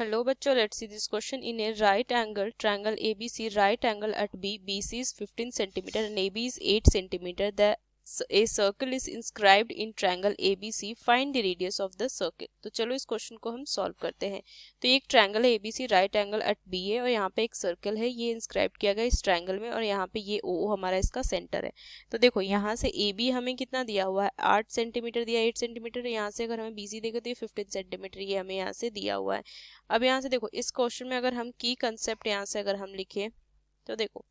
Hello बच्चों, let's see this question. In a right angle triangle ABC, right angle at B, BC is 15 centimeter and AB is 8 centimeter. A circle is inscribed in triangle ABC. Find the radius of the circle. तो चलो इस question को हम solve करते हैं. तो ये एक ट्रायंगल है ABC, right angle at B है और यहाँ पे एक सर्कल है, ये इंस्क्राइब किया गया इस ट्रायंगल में और यहाँ पे ये O हमारा इसका सेंटर है. तो देखो यहाँ से AB हमें कितना दिया हुआ है, 8 सेंटीमीटर दिया, 8 सेंटीमीटर. यहाँ से अगर हमें BC देगा तो ये 15 सेंटीमीटर ये हमें यहाँ से दिया हुआ है. अब यहाँ से देखो इस क्वेश्चन में अगर हम की कंसेप्ट यहाँ से अगर हम लिखें तो देखो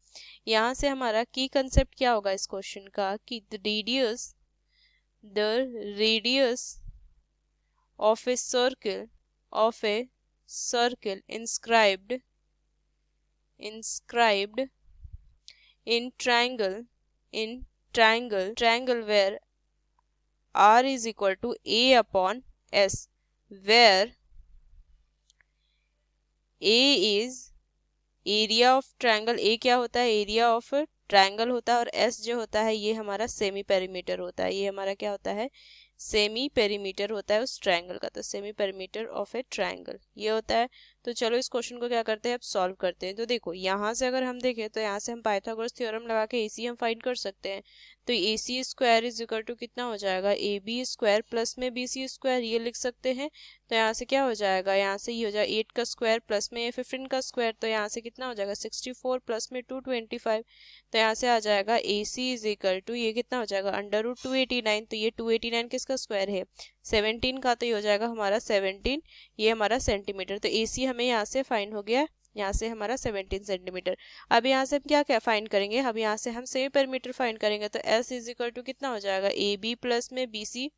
यहाँ से हमारा की कंसेप्ट क्या होगा इस क्वेश्चन का कि the radius of a circle inscribed in triangle where r is equal to a upon s, where a is area of triangle. A क्या होता है, एरिया ऑफ ट्रायंगल होता है और एस जो होता है ये हमारा सेमी पेरीमीटर होता है. ये हमारा क्या होता है, सेमी पेरीमीटर होता है उस ट्रायंगल का. तो semi perimeter of A triangle ये होता है. तो चलो इस क्वेश्चन को क्या करते हैं, अब सॉल्व करते हैं. तो देखो यहाँ से अगर हम देखें तो यहाँ से हम पाइथागोरस थ्योरम लगा के AC हम फाइंड कर सकते हैं. तो AC square is equal to कितना हो जाएगा, AB स्क्वायर प्लस में BC स्क्वायर, ये लिख सकते हैं. तो यहाँ से क्या हो जाएगा, यहाँ से ये हो जाएगा 8 का स्क्वायर प्लस में 15 का स्क्वायर. तो यहाँ से कितना हो जाएगा 64 प्लस में 225. तो यहाँ से आ जाएगा AC इज इक्वल टू ये कितना हो जाएगा अंडर रूट 289. तो ये 289 किसका स्क्वायर है, 17 का. तो ये हो जाएगा हमारा 17, ये हमारा सेंटीमीटर. तो AC हमें यहाँ से फाइंड हो गया, यहाँ से हमारा 17 सेंटीमीटर. अब यहाँ से हम क्या क्या फाइंड करेंगे, अब यहाँ से हम सेमी पेरीमीटर फाइंड करेंगे. तो S इज इक्वल टू कितना हो जाएगा, AB प्लस में BC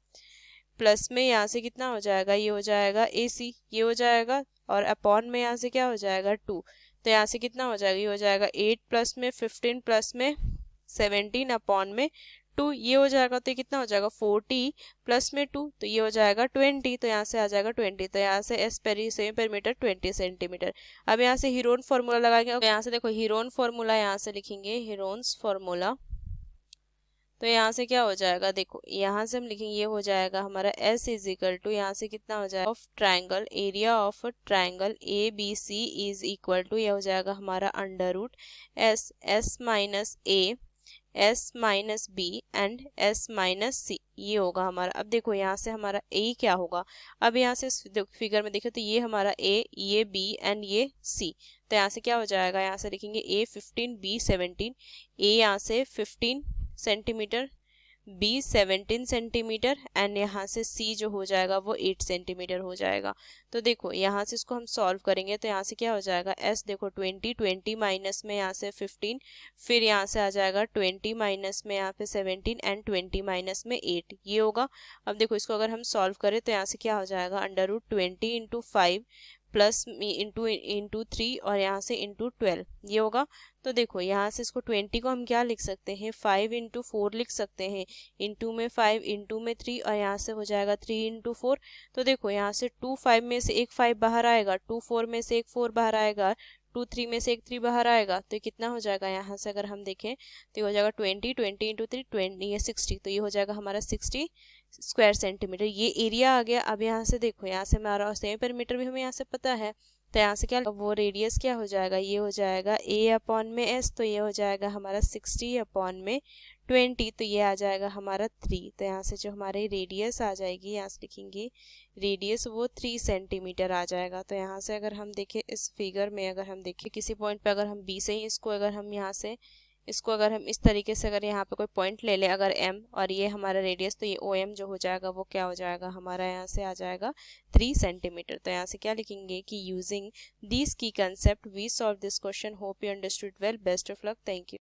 प्लस में यहाँ से कितना हो जाएगा, ये हो जाएगा AC, ये हो जाएगा और अपॉन में यहाँ से क्या हो जाएगा 2. तो यहाँ से कितना हो जाएगा, ये हो जाएगा 8 प्लस में 15 प्लस में 17 अपॉन में 2, ये हो जाएगा. तो ये कितना हो जाएगा 40 प्लस में 2, तो ये हो जाएगा 20. तो यहाँ से आ जाएगा 20. तो यहाँ से सेमी पेरीमीटर 20 सेंटीमीटर. अब यहाँ से हीरोन फार्मूला लगाएंगे. तो यहाँ से देखो हीरोन फार्मूला यहाँ से लिखेंगे, हीरोन्स फार्मूला. तो यहाँ से क्या हो जाएगा, देखो यहाँ से हम लिखेंगे ये हो जाएगा हमारा S इज इक्वल टू यहाँ से कितना हो जाएगा of triangle, area of triangle ABC is equal to ये हो जाएगा हमारा under root S minus A, S minus B and S minus C, ये होगा हमारा. अब देखो यहाँ से हमारा A क्या होगा, अब यहाँ से फिगर में देखें तो ये हमारा A, ये B एंड ये C. तो यहाँ से क्या हो जाएगा, यहाँ से लिखेंगे A 15 B 17, A यहाँ से 15 सेंटीमीटर, B 17 सेंटीमीटर एंड यहाँ से C जो हो जाएगा वो 8 सेंटीमीटर हो जाएगा. तो देखो यहाँ से इसको हम सॉल्व करेंगे तो यहाँ से क्या हो जाएगा, S देखो 20 माइनस में यहाँ से 15, फिर यहाँ से आ जाएगा 20 माइनस में यहाँ पे 17 एंड 20 माइनस में 8, ये होगा. अब देखो इसको अगर हम सॉल्व करें तो यहाँ से क्या हो जाएगा under root 20 into 5 plus into 3 और यहाँ से इंटू 12, ये होगा. तो देखो यहाँ से इसको 20 को हम क्या लिख सकते हैं, 5 इंटू 4 लिख सकते हैं, इंटू में 5 इंटू में 3 और यहाँ से हो जाएगा 3 इंटू 4. तो देखो यहाँ से 2 5 में से एक 5 बाहर आएगा, 2 4 में से एक 4 बाहर आएगा, 2 3 में से एक 3 बाहर आएगा. तो ये कितना हो जाएगा, यहाँ से अगर हम देखें तो ये हो जाएगा 20 इंटू 3 20, ये 60. तो ये हो जाएगा हमारा 60 स्क्वायर सेंटीमीटर, ये एरिया आ गया. अब यहाँ से देखो यहाँ से हमारा सेमी पेरीमीटर भी हमें यहाँ से पता है. तो यहाँ से क्या वो रेडियस क्या हो जाएगा, ये हो जाएगा A अपॉन में S. तो ये हो जाएगा हमारा 60 अपॉन में 20, तो ये आ जाएगा हमारा 3. तो यहाँ से जो हमारी रेडियस आ जाएगी, यहाँ से लिखेंगे रेडियस वो 3 सेंटीमीटर आ जाएगा. तो यहाँ से अगर हम देखें इस फिगर में, अगर हम देखें किसी पॉइंट पे अगर हम B से ही इसको अगर हम यहाँ से इसको अगर हम इस तरीके से अगर यहाँ पे कोई पॉइंट ले लें अगर M और ये हमारा रेडियस, तो ये OM जो हो जाएगा वो क्या हो जाएगा हमारा यहाँ से आ जाएगा 3 सेंटीमीटर. तो यहाँ से क्या लिखेंगे कि using this key concept we solve this question. Hope you understood well. Best of luck. Thank you.